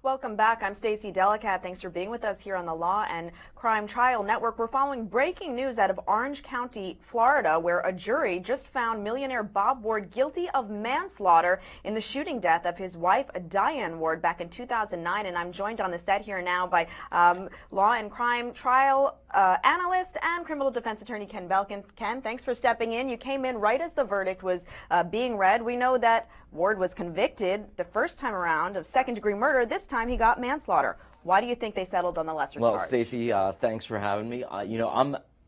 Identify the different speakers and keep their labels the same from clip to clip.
Speaker 1: Welcome back. I'm Stacey Delicat. Thanks for being with us here on the Law and Crime Trial Network. We're following breaking news out of Orange County, Florida, where a jury just found millionaire Bob Ward guilty of manslaughter in the shooting death of his wife, Diane Ward, back in 2009. And I'm joined on the set here now by Law and Crime Trial analyst and criminal defense attorney Ken Belkin. Ken, thanks for stepping in. You came in right as the verdict was being read. We know that Ward was convicted the first time around of second-degree murder. This time he got manslaughter. Why do you think they settled on the lesser charge?
Speaker 2: Well, Stacey, thanks for having me.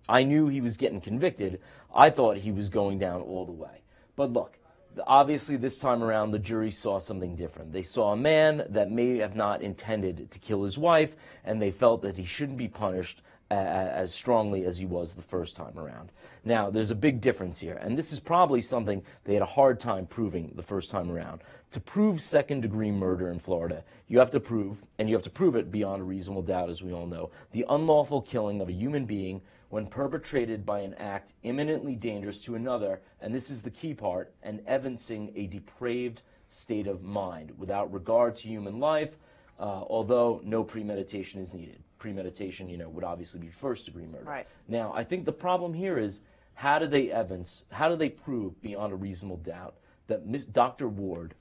Speaker 2: I knew he was getting convicted. I thought he was going down all the way. But look, obviously this time around the jury saw something different. They saw a man that may have not intended to kill his wife, and they felt that he shouldn't be punished as strongly as he was the first time around. Now, there's a big difference here, and this is probably something they had a hard time proving the first time around. To prove second-degree murder in Florida, you have to prove, and you have to prove it beyond a reasonable doubt, as we all know, the unlawful killing of a human being when perpetrated by an act imminently dangerous to another, and this is the key part, and evincing a depraved state of mind without regard to human life, although no premeditation is needed. Premeditation, would obviously be first-degree murder.
Speaker 1: Right.
Speaker 2: Now, I think the problem here is how do they prove beyond a reasonable doubt that Dr. Ward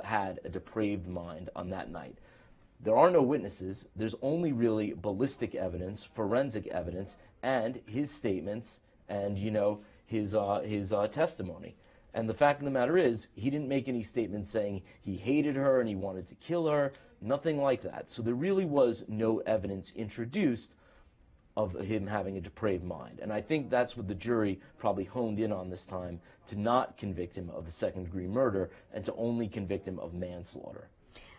Speaker 2: had a depraved mind on that night? There are no witnesses. There's only really ballistic evidence, forensic evidence, and his statements and, his testimony. And the fact of the matter is, he didn't make any statements saying he hated her and he wanted to kill her, nothing like that. So there really was no evidence introduced of him having a depraved mind. And I think that's what the jury probably honed in on this time, to not convict him of the second-degree murder and to only convict him of manslaughter.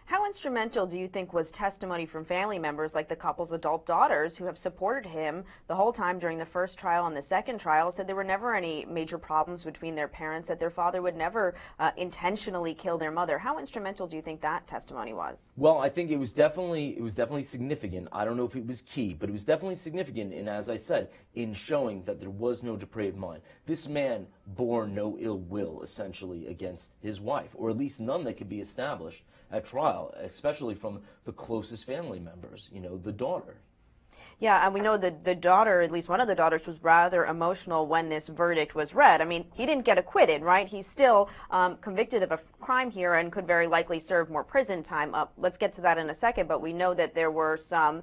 Speaker 1: How instrumental do you think was testimony from family members like the couple's adult daughters who have supported him the whole time during the first trial and the second trial, said there were never any major problems between their parents, that their father would never intentionally kill their mother? How instrumental do you think that testimony was?
Speaker 2: Well, I think it was definitely significant. I don't know if it was key, but it was definitely significant in, as I said, in showing that there was no depraved mind. This man bore no ill will, essentially, against his wife, or at least none that could be established at trial, especially from the closest family members, the daughter.
Speaker 1: Yeah, and we know that the daughter, at least one of the daughters, was rather emotional when this verdict was read. I mean, he didn't get acquitted, right? He's still convicted of a crime here and could very likely serve more prison time. Let's get to that in a second, but we know that there were some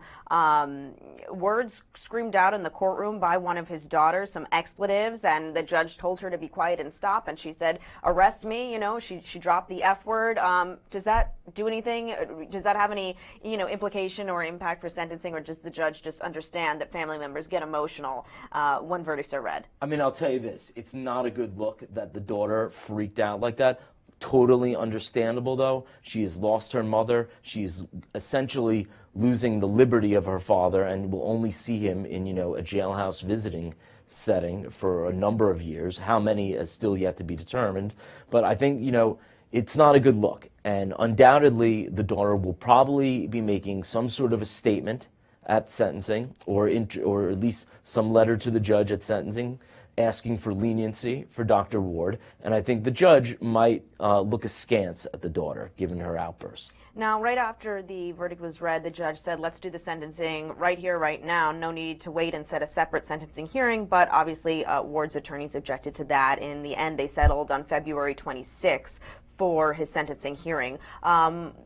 Speaker 1: words screamed out in the courtroom by one of his daughters, some expletives, and the judge told her to be quiet and stop, and she said, "Arrest me," she dropped the F word. Does that do anything? Does that have any, implication or impact for sentencing, or does the judge just understand that family members get emotional when verdicts are read?
Speaker 2: I mean, I'll tell you this, it's not a good look that the daughter freaked out like that. Totally understandable, though. She has lost her mother. She is essentially losing the liberty of her father and will only see him in, a jailhouse visiting setting for a number of years. How many is still yet to be determined. But I think, it's not a good look. And undoubtedly, the daughter will probably be making some sort of a statement at sentencing, or at least some letter to the judge at sentencing asking for leniency for Dr. Ward, and I think the judge might look askance at the daughter, given her outburst.
Speaker 1: Now, right after the verdict was read, the judge said, let's do the sentencing right here, right now. No need to wait and set a separate sentencing hearing, but obviously Ward's attorneys objected to that. In the end, they settled on February 26th for his sentencing hearing.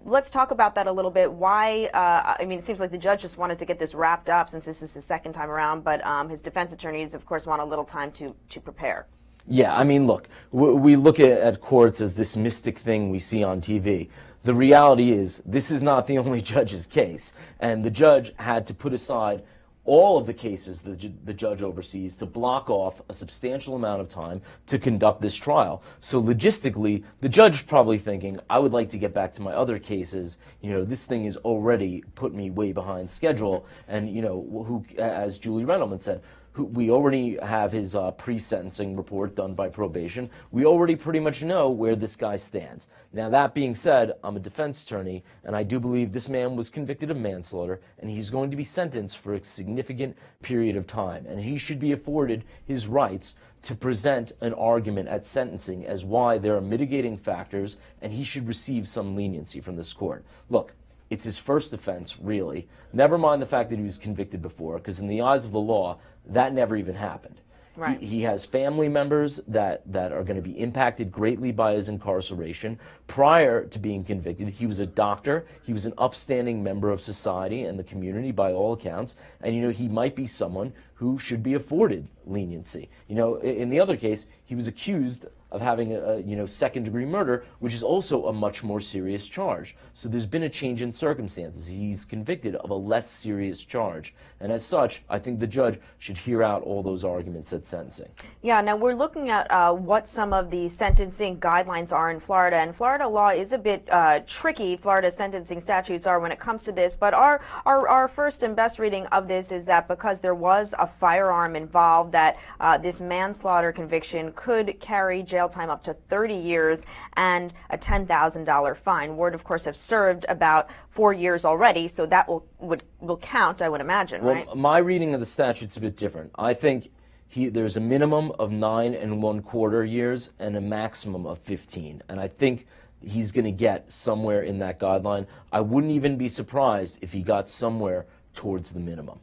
Speaker 1: Let's talk about that a little bit. Why, I mean, it seems like the judge just wanted to get this wrapped up since this is his second time around, but his defense attorneys, of course, want a little time to prepare.
Speaker 2: Yeah, I mean, look, we look at courts as this mystic thing we see on TV. The reality is, this is not the only judge's case, and the judge had to put aside all of the cases the judge oversees to block off a substantial amount of time to conduct this trial. So logistically, the judge is probably thinking, I would like to get back to my other cases. This thing is already put me way behind schedule. And, who, as Julie Rentleman said, we already have his pre-sentencing report done by probation. We already pretty much know where this guy stands. Now, that being said, I'm a defense attorney, and I do believe this man was convicted of manslaughter, and he's going to be sentenced for a significant period of time. And he should be afforded his rights to present an argument at sentencing as why there are mitigating factors, and he should receive some leniency from this court. Look, It's his first offense, really. Never mind the fact that he was convicted before, because in the eyes of the law, that never even happened.
Speaker 1: Right.
Speaker 2: He has family members that are going to be impacted greatly by his incarceration. Prior to being convicted, he was a doctor. He was an upstanding member of society and the community by all accounts. And, he might be someone who should be afforded leniency. In the other case, he was accused of having a second-degree murder, which is also a much more serious charge. So there's been a change in circumstances. He's convicted of a less serious charge. And as such, I think the judge should hear out all those arguments at sentencing.
Speaker 1: Yeah, now we're looking at what some of the sentencing guidelines are in Florida, and Florida law is a bit tricky. Florida sentencing statutes are when it comes to this, but our first and best reading of this is that because there was a firearm involved, that this manslaughter conviction could carry jail time up to 30 years and a $10,000 fine. Ward, of course, have served about 4 years already, so that will count, I would imagine, right?
Speaker 2: Well, my reading of the statute's a bit different. I think there's a minimum of 9 1/4 years and a maximum of 15, and I think he's going to get somewhere in that guideline. I wouldn't even be surprised if he got somewhere towards the minimum.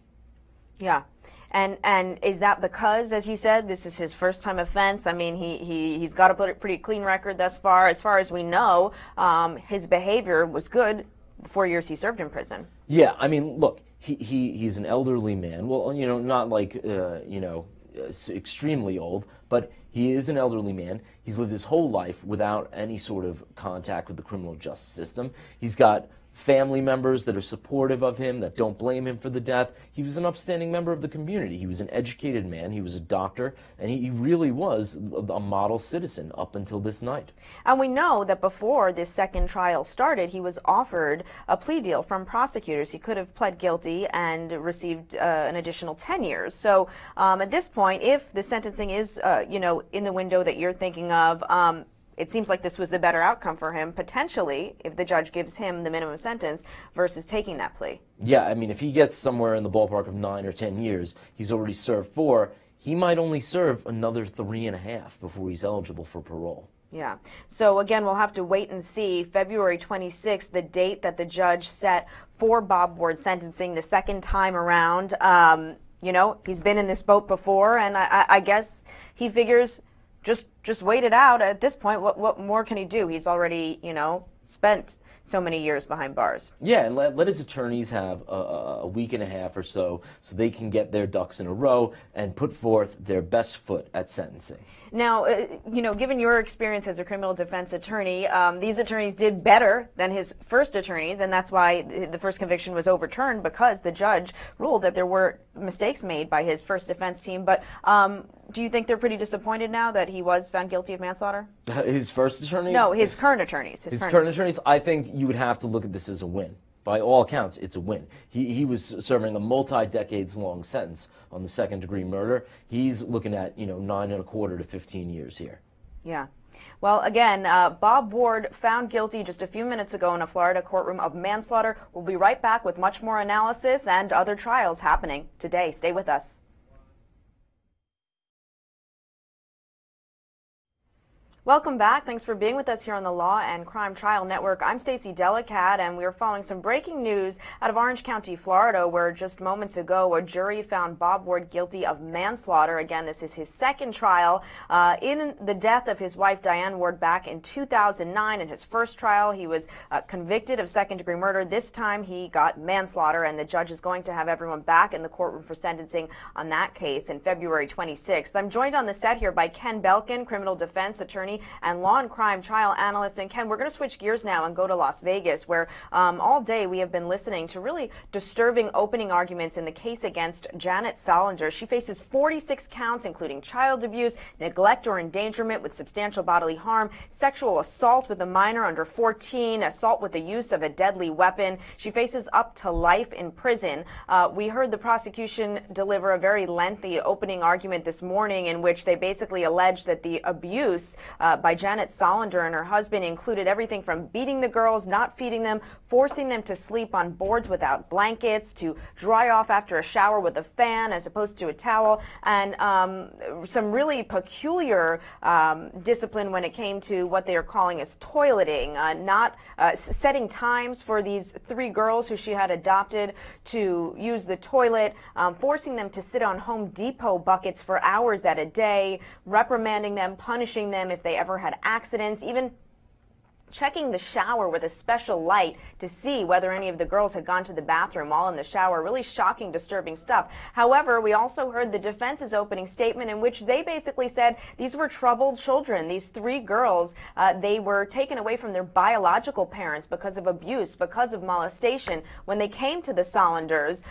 Speaker 1: Yeah. And is that because, as you said, this is his first time offense? I mean, he's got a pretty clean record thus far. As far as we know, his behavior was good the 4 years he served in prison.
Speaker 2: Yeah, I mean, look, he's an elderly man. Well, not like, extremely old, but he is an elderly man. He's lived his whole life without any sort of contact with the criminal justice system. He's got family members that are supportive of him, that don't blame him for the death. He was an upstanding member of the community. He was an educated man. He was a doctor, and he really was a model citizen up until this night.
Speaker 1: And we know that before this second trial started, he was offered a plea deal from prosecutors. He could have pled guilty and received an additional 10 years. So at this point, if the sentencing is, in the window that you're thinking of, it seems like this was the better outcome for him, potentially, if the judge gives him the minimum sentence versus taking that plea.
Speaker 2: Yeah, I mean, if he gets somewhere in the ballpark of 9 or 10 years, he's already served 4, he might only serve another 3.5 before he's eligible for parole.
Speaker 1: Yeah. So again, we'll have to wait and see. February 26th, the date that the judge set for Bob Ward's sentencing the second time around. He's been in this boat before, and I guess he figures just wait it out. At this point, what more can he do? He's already, spent so many years behind bars.
Speaker 2: Yeah, and let his attorneys have a week and a half or so they can get their ducks in a row and put forth their best foot at sentencing.
Speaker 1: Now, given your experience as a criminal defense attorney, these attorneys did better than his first attorneys, and that's why the first conviction was overturned, because the judge ruled that there were mistakes made by his first defense team. But do you think they're pretty disappointed now that he was found guilty of manslaughter?
Speaker 2: His first attorneys?
Speaker 1: No, his current attorneys.
Speaker 2: His current attorneys, I think you would have to look at this as a win. By all accounts, it's a win. He was serving a multi-decades-long sentence on the second-degree murder. He's looking at, 9 1/4 to 15 years here.
Speaker 1: Yeah. Well, again, Bob Ward found guilty just a few minutes ago in a Florida courtroom of manslaughter. We'll be right back with much more analysis and other trials happening today. Stay with us. Welcome back. Thanks for being with us here on the Law and Crime Trial Network. I'm Stacey Delacat, and we're following some breaking news out of Orange County, Florida, where just moments ago a jury found Bob Ward guilty of manslaughter. Again, this is his second trial in the death of his wife Diane Ward back in 2009. In his first trial, he was convicted of second-degree murder. This time he got manslaughter, and the judge is going to have everyone back in the courtroom for sentencing on that case in February 26th. I'm joined on the set here by Ken Belkin, criminal defense attorney and law and crime trial analyst. And Ken, we're going to switch gears now and go to Las Vegas, where all day we have been listening to really disturbing opening arguments in the case against Janet Solinger. She faces 46 counts, including child abuse, neglect or endangerment with substantial bodily harm, sexual assault with a minor under 14, assault with the use of a deadly weapon. She faces up to life in prison. We heard the prosecution deliver a very lengthy opening argument this morning in which they basically alleged that the abuse by Janet Solander and her husband included everything from beating the girls, not feeding them, forcing them to sleep on boards without blankets, to dry off after a shower with a fan as opposed to a towel, and some really peculiar discipline when it came to what they are calling as toileting, not setting times for these 3 girls who she had adopted to use the toilet, forcing them to sit on Home Depot buckets for hours at a day, reprimanding them, punishing them if they ever had accidents, even checking the shower with a special light to see whether any of the girls had gone to the bathroom while in the shower. Really shocking, disturbing stuff. However, we also heard the defense's opening statement in which they basically said these were troubled children. These 3 girls, they were taken away from their biological parents because of abuse, because of molestation. When they came to the Solanders,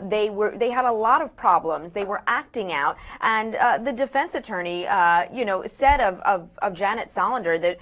Speaker 1: they had a lot of problems. They were acting out, and the defense attorney, said of Janet Solander that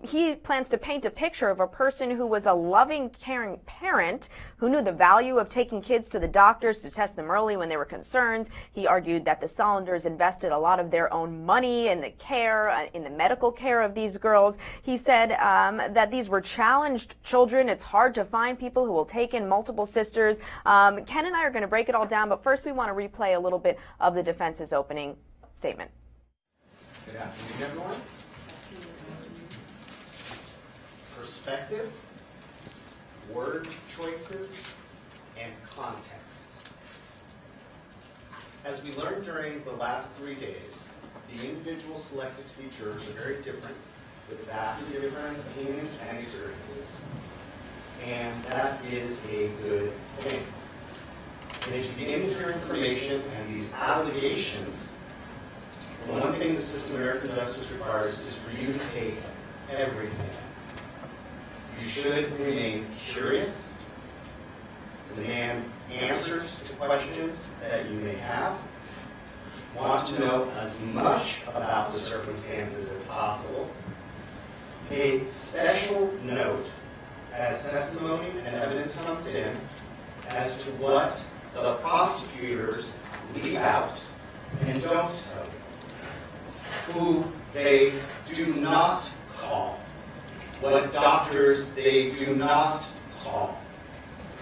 Speaker 1: he plans to paint a picture of a person who was a loving, caring parent who knew the value of taking kids to the doctors to test them early when there were concerns. He argued that the Solanders invested a lot of their own money in the care, in the medical care of these girls. He said that these were challenged children. It's hard to find people who will take in multiple sisters. Ken and I are going to break it all down, but first we want to replay a little bit of the defense's opening statement.
Speaker 3: Good afternoon, everyone. Perspective, word choices, and context. As we learned during the last 3 days, the individuals selected to be jurors are very different, with vastly different opinions and experiences. And that is a good thing. And as you begin to hear information and these allegations, the one thing the system of American justice requires is for you to take everything. You should remain curious, demand answers to questions that you may have, want to know as much about the circumstances as possible, pay special note as testimony and evidence comes in as to what the prosecutors leave out and don't tell you, who they do not call, what doctors they do not call,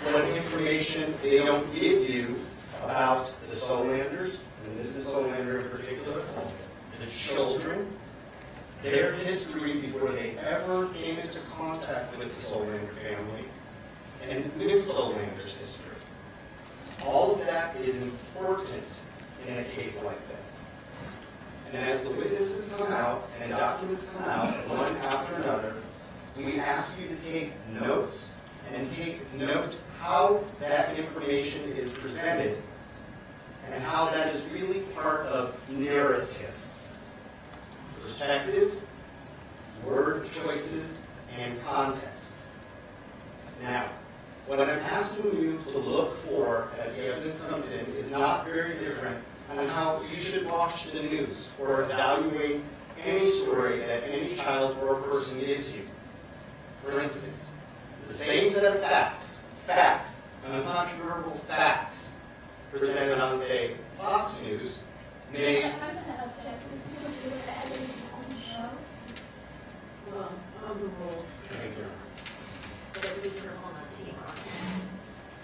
Speaker 3: what information they don't give you about the Solanders, and this is Solander in particular, the children, their history before they ever came into contact with the Solander family, and Miss Solander's history. All of that is important in a case like this. And as the witnesses come out and documents come out one after another, we ask you to take notes and take note how that information is presented and how that is really part of narratives. Perspective, word choices, and context. Now, what I'm asking you to look for as the evidence comes in is not very different on how you should watch the news or evaluate any story that any child or person gives you. For instance, the same set of facts, uncontrovertible facts, presented on, say, Fox News, may...
Speaker 4: I'm going to object. This is supposed to be the evidence on the show. Well, overruled.
Speaker 3: Thank you.
Speaker 4: But it would be critical on TV.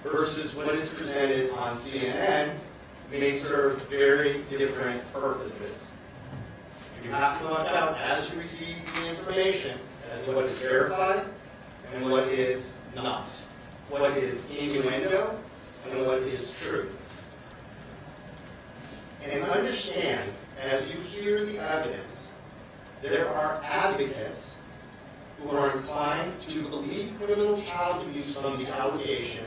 Speaker 3: Versus what is presented on CNN may serve very different purposes. You have to watch out as you receive the information as to what is verified and what is not, what is innuendo and what is true. And understand, as you hear the evidence, there are advocates who are inclined to believe criminal child abuse from the allegation,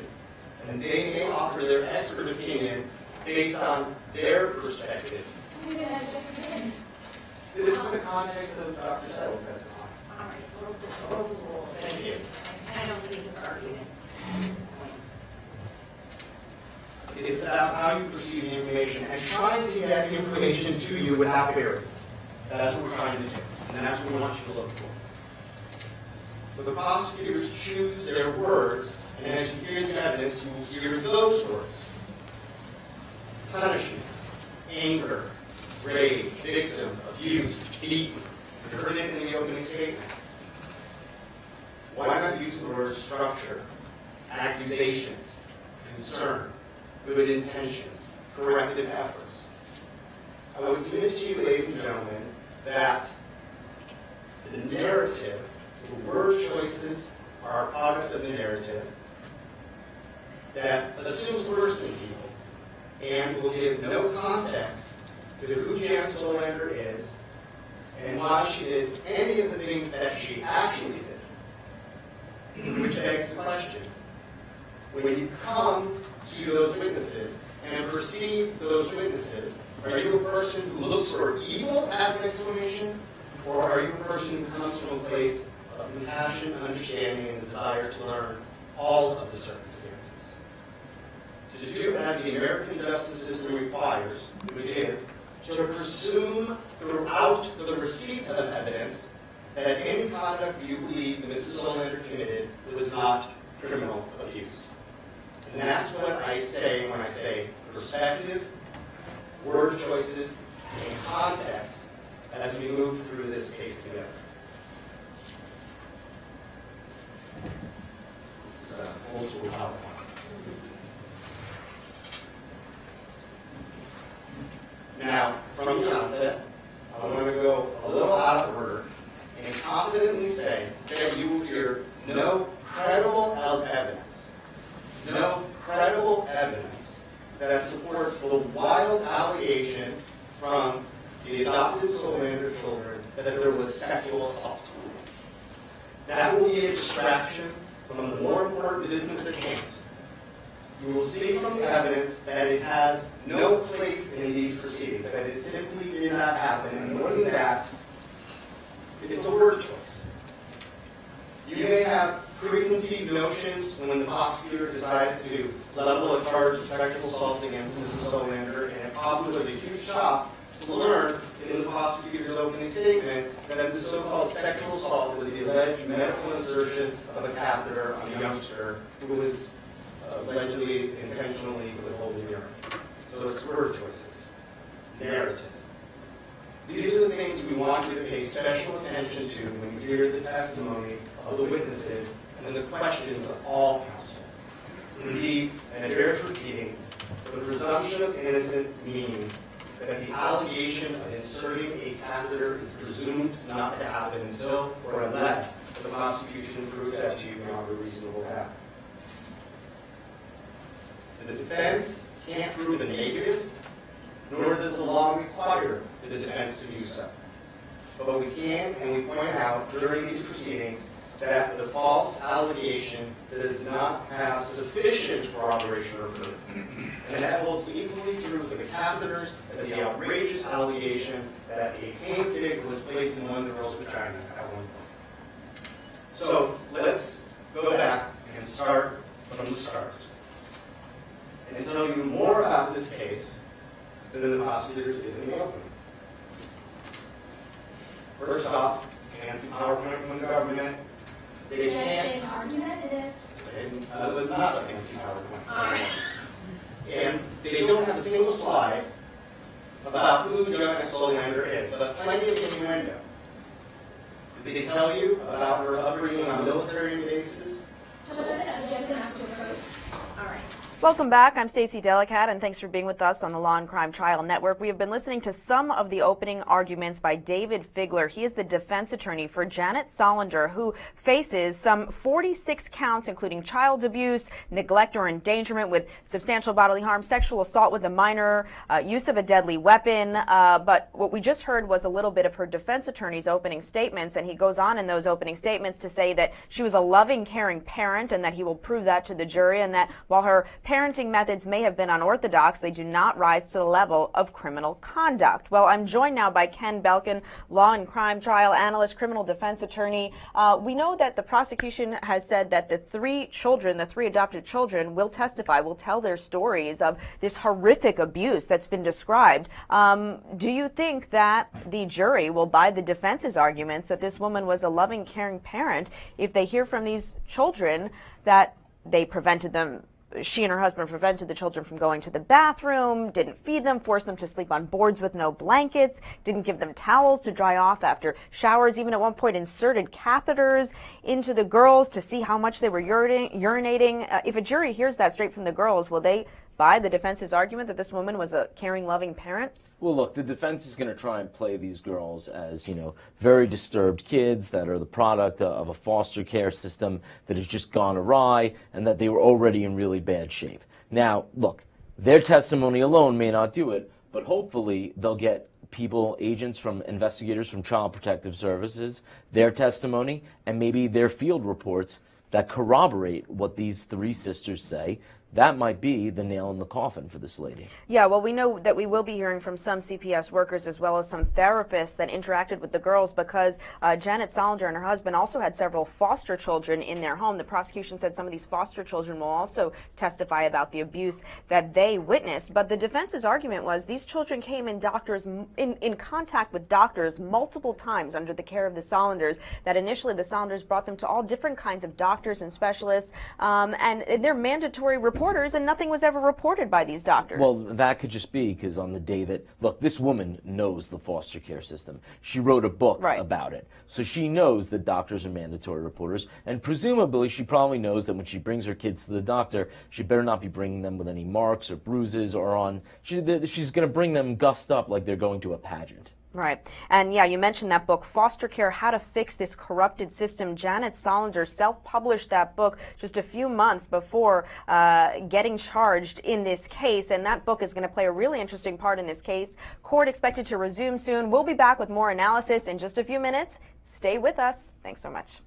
Speaker 3: and they may offer their expert opinion based on their perspective. This is the context of Dr. Settle's testimony.
Speaker 4: All right, overruled.
Speaker 3: Thank you.
Speaker 4: I don't think it's argument at this point.
Speaker 3: It's about how you perceive the information and trying to get information to you without barrier. That's what we're trying to do, and that's what we want you to look for. But the prosecutors choose their words, and as you hear the evidence, you will hear those words. Punishment, anger, rage, victim, abuse, beaten, You heard it in the opening statement. Why not use the word structure, accusations, concern, good intentions, corrective efforts? I would submit to you, ladies and gentlemen, that the narrative, the word choices are a product of the narrative that assumes the worst in people and will give no context to who Janet Solander is and why she did any of the things that she actually did. Which begs the question, when you come to those witnesses and perceive those witnesses, are you a person who looks for evil as an explanation, or are you a person who comes from a place of compassion, understanding, and desire to learn all of the circumstances? To do as the American justice system requires, which is to presume throughout the receipt of evidence that any conduct you believe Mrs. Solander committed was not criminal abuse. And that's what I say when I say perspective, word choices, and context as we move through this case together. This is an old school PowerPoint. Now, from the onset, I want to go a little out of order and confidently say that you will hear no credible evidence that supports the wild allegation from the adopted Solander children that there was sexual assault. That will be a distraction from the more important business at hand. You will see from the evidence that it has no place in these proceedings, that it simply did not happen, and more than that, it's a word choice. You may have preconceived notions when the prosecutor decided to level a charge of sexual assault against Mrs. Solander, and it probably was a huge shock to learn in the prosecutor's opening statement that the so-called sexual assault was the alleged medical insertion of a catheter on a youngster who was allegedly intentionally withholding urine. So it's word choices, narrative. These are the things we want you to pay special attention to when you hear the testimony of the witnesses and the questions of all counsel. Indeed, and it bears repeating, the presumption of innocence means that the allegation of inserting a catheter is presumed not to happen until or unless the prosecution proves that to you beyond a reasonable doubt. The defense can't prove a negative, nor does the law require the defense to do so. But we can, and we point out during these proceedings, that the false allegation does not have sufficient corroboration or proof. And that holds equally true for the catheters as the outrageous allegation that a pain stick was placed in one girl's vagina at one point. So let's go back and start from the start and tell you more about this case than the prosecutors did in the opening. First off, fancy PowerPoint from the government. They can't.
Speaker 4: An argument in it.
Speaker 3: It was not a fancy PowerPoint. And they don't have a single slide about who Janet Solander is, but plenty of innuendo. Did they tell you about her upbringing on military bases?
Speaker 4: All right.
Speaker 1: Welcome back. I'm Stacey Delicat, and thanks for being with us on the Law and Crime Trial Network. We have been listening to some of the opening arguments by David Figler. He is the defense attorney for Janet Solander, who faces some 46 counts, including child abuse, neglect or endangerment with substantial bodily harm, sexual assault with a minor, use of a deadly weapon. But what we just heard was a little bit of her defense attorney's opening statements, and he goes on in those opening statements to say that she was a loving, caring parent and that he will prove that to the jury, and that while her parenting methods may have been unorthodox, they do not rise to the level of criminal conduct. Well, I'm joined now by Ken Belkin, law and crime trial analyst, criminal defense attorney. We know that the prosecution has said that the three adopted children will testify, will tell their stories of this horrific abuse that's been described. Do you think that the jury will buy the defense's arguments that this woman was a loving, caring parent if they hear from these children that they prevented them she and her husband prevented the children from going to the bathroom, didn't feed them, forced them to sleep on boards with no blankets, didn't give them towels to dry off after showers, even at one point inserted catheters into the girls to see how much they were urinating. If a jury hears that straight from the girls, will they buy the defense's argument that this woman was a caring, loving parent?
Speaker 2: Well, look, the defense is going to try and play these girls as, very disturbed kids that are the product of a foster care system that has just gone awry and that they were already in really bad shape. Now, look, their testimony alone may not do it, but hopefully they'll get people, agents from investigators from Child Protective Services, their testimony, and maybe their field reports that corroborate what these three sisters say. That might be the nail in the coffin for this lady.
Speaker 1: Yeah, well, we know that we will be hearing from some CPS workers as well as some therapists that interacted with the girls because Janet Solander and her husband also had several foster children in their home. The prosecution said some of these foster children will also testify about the abuse that they witnessed. But the defense's argument was these children came in contact with doctors multiple times under the care of the Solanders, that initially the Solanders brought them to all different kinds of doctors and specialists, and they're mandatory reporters, and nothing was ever reported by these doctors.
Speaker 2: Well, that could just be because on the day that, look, this woman knows the foster care system. She wrote a book about it. So she knows that doctors are mandatory reporters, and presumably she probably knows that when she brings her kids to the doctor, she better not be bringing them with any marks or bruises or she's going to bring them gussed up like they're going to a pageant.
Speaker 1: Right. And yeah, you mentioned that book, Foster Care, How to Fix This Corrupted System. Janet Solander self-published that book just a few months before getting charged in this case. And that book is going to play a really interesting part in this case. Court expected to resume soon. We'll be back with more analysis in just a few minutes. Stay with us. Thanks so much.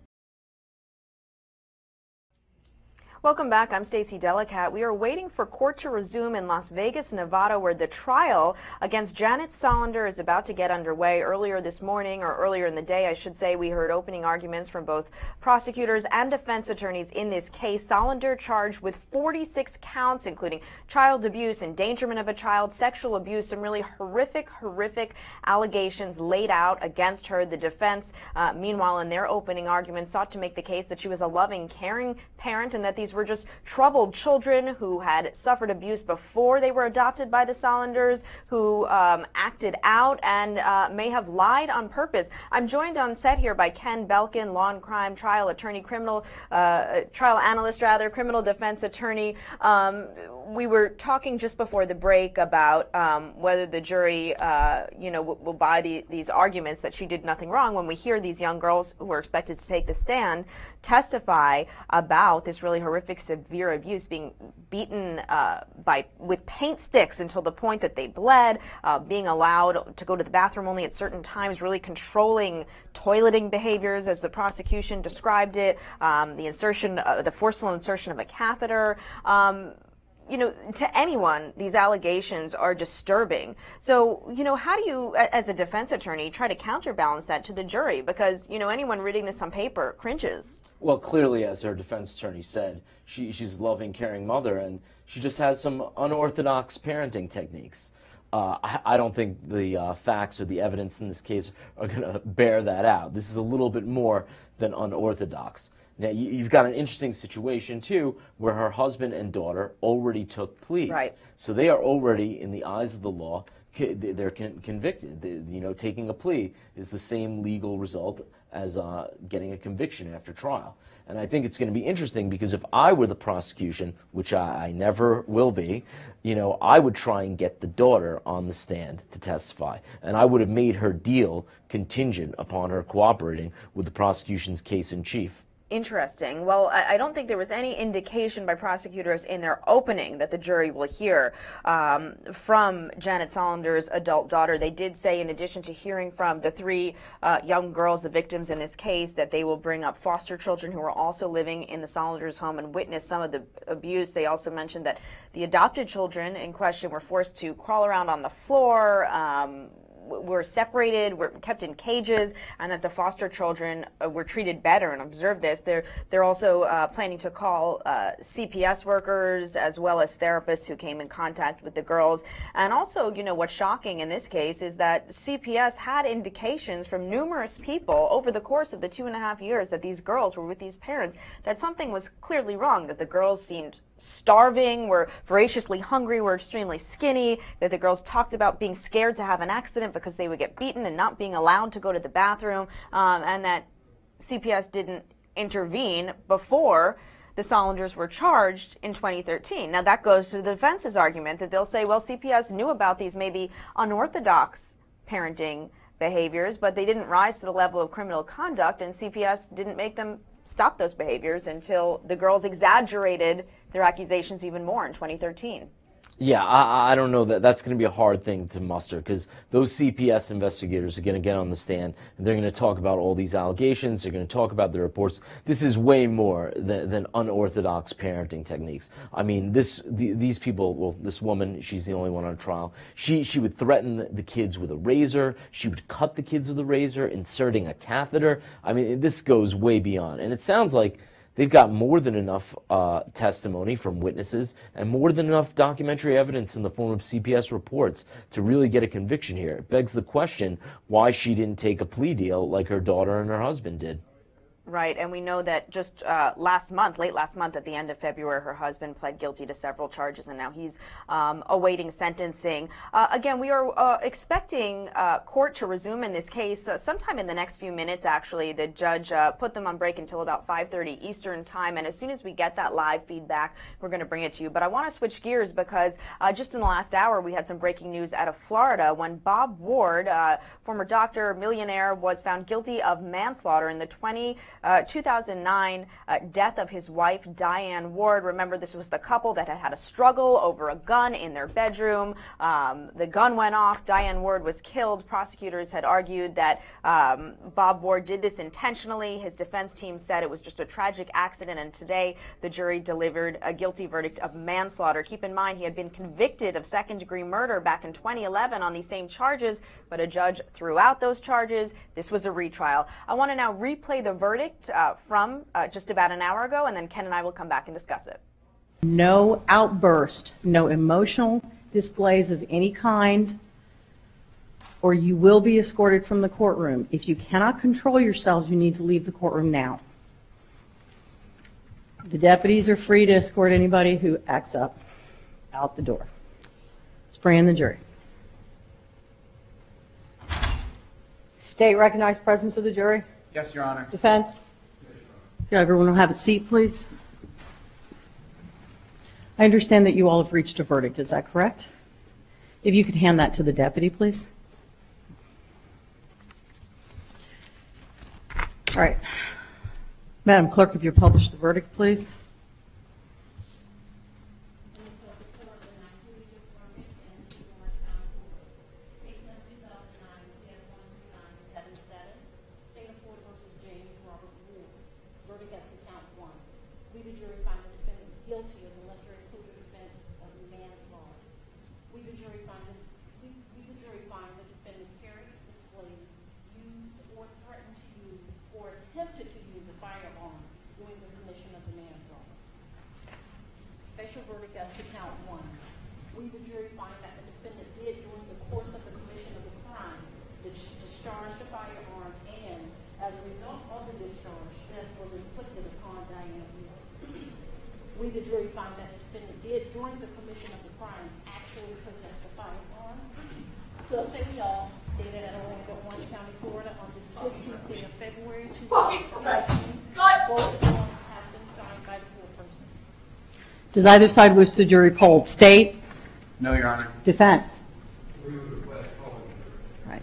Speaker 1: Welcome back. I'm Stacey Delacat. We are waiting for court to resume in Las Vegas, Nevada, where the trial against Janet Solander is about to get underway. Earlier this morning, or earlier in the day, I should say, we heard opening arguments from both prosecutors and defense attorneys in this case. Solander charged with 46 counts, including child abuse, endangerment of a child, sexual abuse, some really horrific allegations laid out against her. The defense, meanwhile, in their opening arguments, sought to make the case that she was a loving, caring parent and that these were just troubled children who had suffered abuse before they were adopted by the Solanders, who acted out and may have lied on purpose. I'm joined on set here by Ken Belkin, law and crime trial attorney, trial analyst, criminal defense attorney. We were talking just before the break about whether the jury, will buy these arguments that she did nothing wrong when we hear these young girls who are expected to take the stand testify about this really horrific, severe abuse, being beaten with paint sticks until the point that they bled, being allowed to go to the bathroom only at certain times, really controlling toileting behaviors as the prosecution described it, the forceful insertion of a catheter. To anyone, these allegations are disturbing. So, how do you, as a defense attorney, try to counterbalance that to the jury? Because, anyone reading this on paper cringes.
Speaker 2: Well, clearly, as her defense attorney said, she's a loving, caring mother, and she just has some unorthodox parenting techniques. I don't think the facts or the evidence in this case are going to bear that out. This is a little bit more than unorthodox. Now, you've got an interesting situation, too, where her husband and daughter already took pleas.
Speaker 1: Right.
Speaker 2: So they are already, in the eyes of the law, they're convicted. Taking a plea is the same legal result as getting a conviction after trial. And I think it's going to be interesting because if I were the prosecution, which I never will be, I would try and get the daughter on the stand to testify. And I would have made her deal contingent upon her cooperating with the prosecution's case in chief.
Speaker 1: Interesting. Well, I don't think there was any indication by prosecutors in their opening that the jury will hear from Janet Solander's adult daughter. They did say, in addition to hearing from the three young girls, the victims in this case, that they will bring up foster children who are also living in the Solanders' home and witnessed some of the abuse. They also mentioned that the adopted children in question were forced to crawl around on the floor, were separated, were kept in cages, and that the foster children were treated better. And observe this, they're also planning to call CPS workers as well as therapists who came in contact with the girls. And also, what's shocking in this case is that CPS had indications from numerous people over the course of the 2.5 years that these girls were with these parents that something was clearly wrong, that the girls seemed starving, were voraciously hungry, were extremely skinny, that the girls talked about being scared to have an accident because they would get beaten and not being allowed to go to the bathroom, and that CPS didn't intervene before the Sollingers were charged in 2013. Now that goes to the defense's argument that they'll say, well, CPS knew about these maybe unorthodox parenting behaviors, but they didn't rise to the level of criminal conduct, and CPS didn't make them stop those behaviors until the girls exaggerated their accusations even more in 2013.
Speaker 2: Yeah, I don't know that's going to be a hard thing to muster, because those CPS investigators are going to get on the stand and they're going to talk about all these allegations. They're going to talk about the reports. This is way more than unorthodox parenting techniques. I mean, these people, well, this woman, she's the only one on trial. She would threaten the kids with a razor. She would cut the kids with a razor, inserting a catheter. I mean, this goes way beyond. And it sounds like they've got more than enough testimony from witnesses and more than enough documentary evidence in the form of CPS reports to really get a conviction here. It begs the question why she didn't take a plea deal like her daughter and her husband did.
Speaker 1: Right, and we know that just last month, late last month, at the end of February, her husband pled guilty to several charges, and now he's awaiting sentencing. Again, we are expecting court to resume in this case sometime in the next few minutes, actually. The judge put them on break until about 5:30 Eastern time, and as soon as we get that live feedback, we're going to bring it to you. But I want to switch gears because just in the last hour, we had some breaking news out of Florida when Bob Ward, former doctor, millionaire, was found guilty of manslaughter in the 2009 death of his wife, Diane Ward. Remember, this was the couple that had had a struggle over a gun in their bedroom. The gun went off. Diane Ward was killed. Prosecutors had argued that Bob Ward did this intentionally. His defense team said it was just a tragic accident, and today the jury delivered a guilty verdict of manslaughter. Keep in mind, he had been convicted of second-degree murder back in 2011 on these same charges, but a judge threw out those charges. This was a retrial. I want to now replay the verdict from just about an hour ago, and then Ken and I will come back and discuss it.
Speaker 5: No outburst, no emotional displays of any kind, or you will be escorted from the courtroom. If you cannot control yourselves, you need to leave the courtroom now. The deputies are free to escort anybody who acts up out the door. Spraying the jury. State recognized presence of the jury.
Speaker 6: Yes, Your Honor.
Speaker 5: Defense? Yeah, everyone will have a seat, please. I understand that you all have reached a verdict. Is that correct? If you could hand that to the deputy, please. All right. Madam Clerk, if you'll publish the verdict, please.
Speaker 7: Verdict as to count one. We, the jury, find that the defendant did, during the course of the commission of the crime, discharge the firearm, and as a result of the discharge, death was inflicted upon Diane Ward. We, the jury, find that the defendant did, during the commission of the crime, actually possess the firearm. So say we all dated at Orlando, Orange County, Florida, on this 15th day of February 2018. Both forms have been signed by the foreperson.
Speaker 5: Does either side wish the jury polled? State?
Speaker 6: No, Your Honor.
Speaker 5: Defense? Right.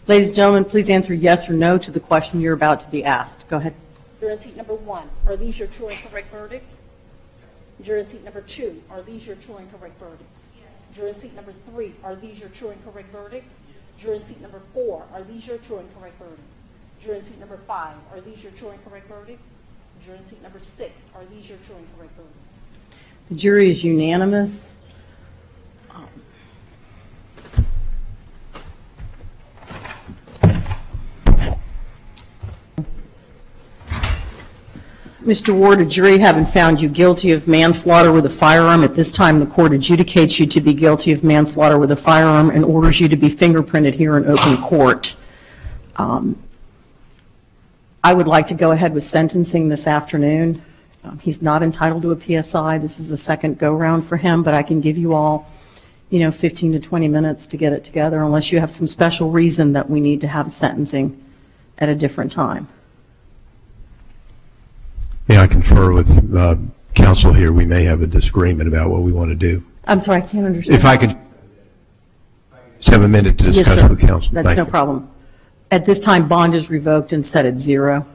Speaker 5: Ladies and gentlemen, please answer yes or no to the question you're about to be asked. Go ahead.
Speaker 7: Juror in seat number 1, are these your true and correct verdicts? Juror in seat number 2, are these your true and correct verdicts? Yes. Juror in seat number 3, are these your true and correct verdicts? Yes. Juror in seat number 4, are these your true and correct verdicts? Juror in seat number 5, are these your true and correct verdicts? Juror in seat number 6, are these your true and correct verdicts?
Speaker 5: The jury is unanimous. Mr. Ward, a jury having found you guilty of manslaughter with a firearm, at this time the court adjudicates you to be guilty of manslaughter with a firearm and orders you to be fingerprinted here in open court. I would like to go ahead with sentencing this afternoon. He's not entitled to a PSI. This is the second go-round for him, but I can give you all, 15 to 20 minutes to get it together, unless you have some special reason that we need to have sentencing at a different time.
Speaker 8: Yeah, I confer with counsel here. We may have a disagreement about what we want to do.
Speaker 5: I'm sorry, I can't understand.
Speaker 8: If I could just have a minute to discuss
Speaker 5: Yes, sir.
Speaker 8: with counsel.
Speaker 5: That's
Speaker 8: Thank
Speaker 5: no
Speaker 8: you.
Speaker 5: problem. At this time, bond is revoked and set at 0.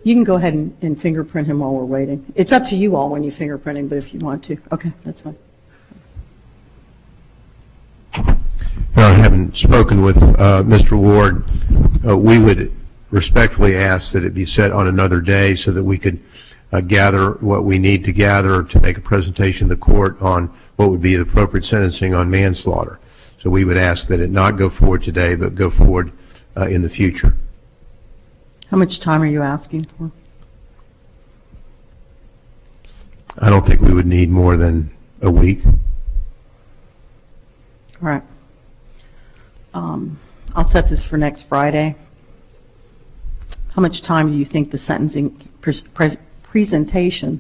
Speaker 5: You can go ahead and fingerprint him while we're waiting. It's up to you all when you fingerprint him, but if you want to. Okay, that's fine.
Speaker 8: Having spoken with Mr. Ward, we would respectfully ask that it be set on another day so that we could gather what we need to gather to make a presentation to the court on what would be the appropriate sentencing on manslaughter. So we would ask that it not go forward today, but go forward in the future.
Speaker 5: How much time are you asking for?
Speaker 8: I don't think we would need more than a week.
Speaker 5: All right. I'll set this for next Friday. How much time do you think the sentencing presentation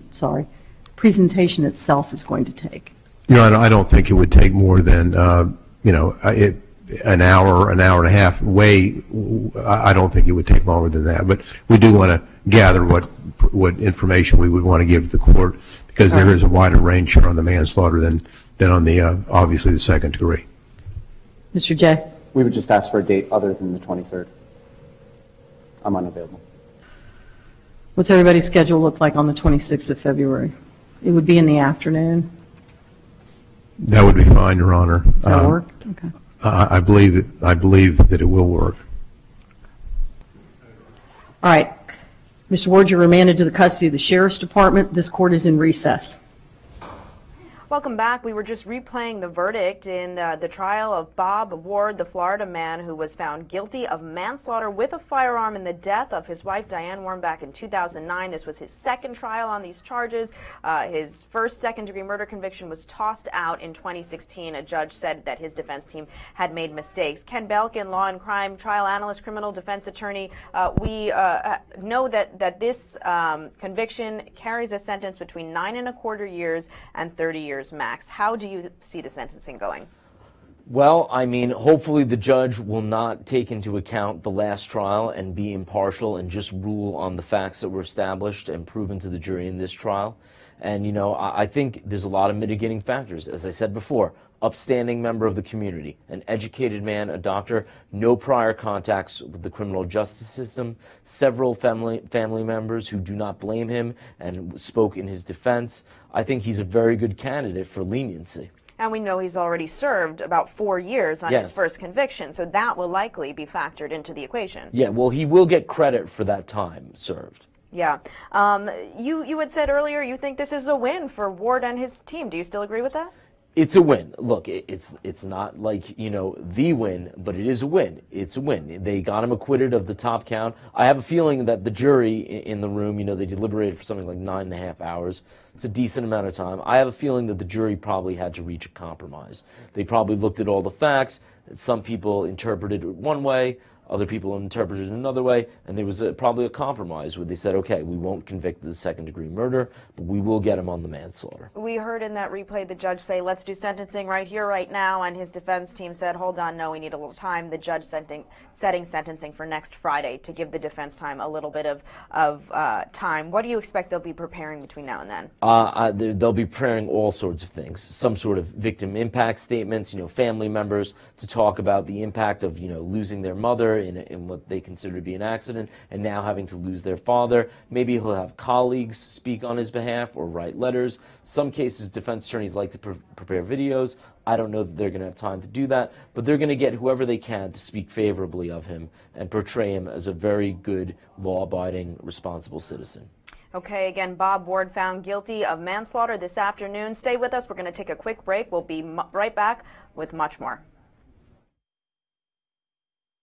Speaker 5: itself is going to take?
Speaker 8: I don't think it would take more than, an hour and a half. I don't think it would take longer than that. But we do want to gather what information we would want to give the court, because there is a wider range here on the manslaughter than on the, obviously, the second degree.
Speaker 5: Mr. Jay?
Speaker 9: We would just ask for a date other than the 23rd. I'm unavailable.
Speaker 5: What's everybody's schedule look like on the 26th of February? It would be in the afternoon.
Speaker 8: That would be fine, Your Honor.
Speaker 5: Does that work? Okay.
Speaker 8: I believe that it will work.
Speaker 5: All right. Mr. Ward, you're remanded to the custody of the Sheriff's Department. This court is in recess.
Speaker 1: Welcome back. We were just replaying the verdict in the trial of Bob Ward, the Florida man who was found guilty of manslaughter with a firearm in the death of his wife Diane Warren back in 2009. This was his second trial on these charges. His first second-degree murder conviction was tossed out in 2016. A judge said that his defense team had made mistakes. Ken Belkin, law and crime trial analyst, criminal defense attorney. We know that this conviction carries a sentence between 9¼ years and 30 years max. How do you see the sentencing going?
Speaker 2: Well, I mean, hopefully the judge will not take into account the last trial and be impartial and just rule on the facts that were established and proven to the jury in this trial. And, I think there's a lot of mitigating factors. As I said before, upstanding member of the community, an educated man, a doctor, no prior contacts with the criminal justice system, several family members who do not blame him and spoke in his defense. I think he's a very good candidate for leniency.
Speaker 1: And we know he's already served about 4 years on his first conviction, so that will likely be factored into the equation.
Speaker 2: Yeah, well, he will get credit for that time served.
Speaker 1: Yeah. You had said earlier you think this is a win for Ward and his team. Do you still agree with that?
Speaker 2: It's a win. Look, it's not like, the win, but it is a win. It's a win. They got him acquitted of the top count. I have a feeling that the jury in the room, they deliberated for something like 9½ hours. It's a decent amount of time. I have a feeling that the jury probably had to reach a compromise. They probably looked at all the facts. Some people interpreted it one way. Other people interpreted it another way, and there was probably a compromise where they said, okay, we won't convict the second-degree murder, but we will get him on the manslaughter.
Speaker 1: We heard in that replay the judge say, let's do sentencing right here, right now, and his defense team said, hold on, no, we need a little time. The judge setting sentencing for next Friday to give the defense time a little bit of time. What do you expect they'll be preparing between now and then?
Speaker 2: They'll be preparing all sorts of things, some sort of victim impact statements, family members to talk about the impact of, losing their mother in what they consider to be an accident and now having to lose their father. Maybe he'll have colleagues speak on his behalf or write letters. Some cases, defense attorneys like to prepare videos. I don't know that they're going to have time to do that, but they're going to get whoever they can to speak favorably of him and portray him as a very good, law-abiding, responsible citizen.
Speaker 1: Okay, again, Bob Ward found guilty of manslaughter this afternoon. Stay with us. We're going to take a quick break. We'll be right back with much more.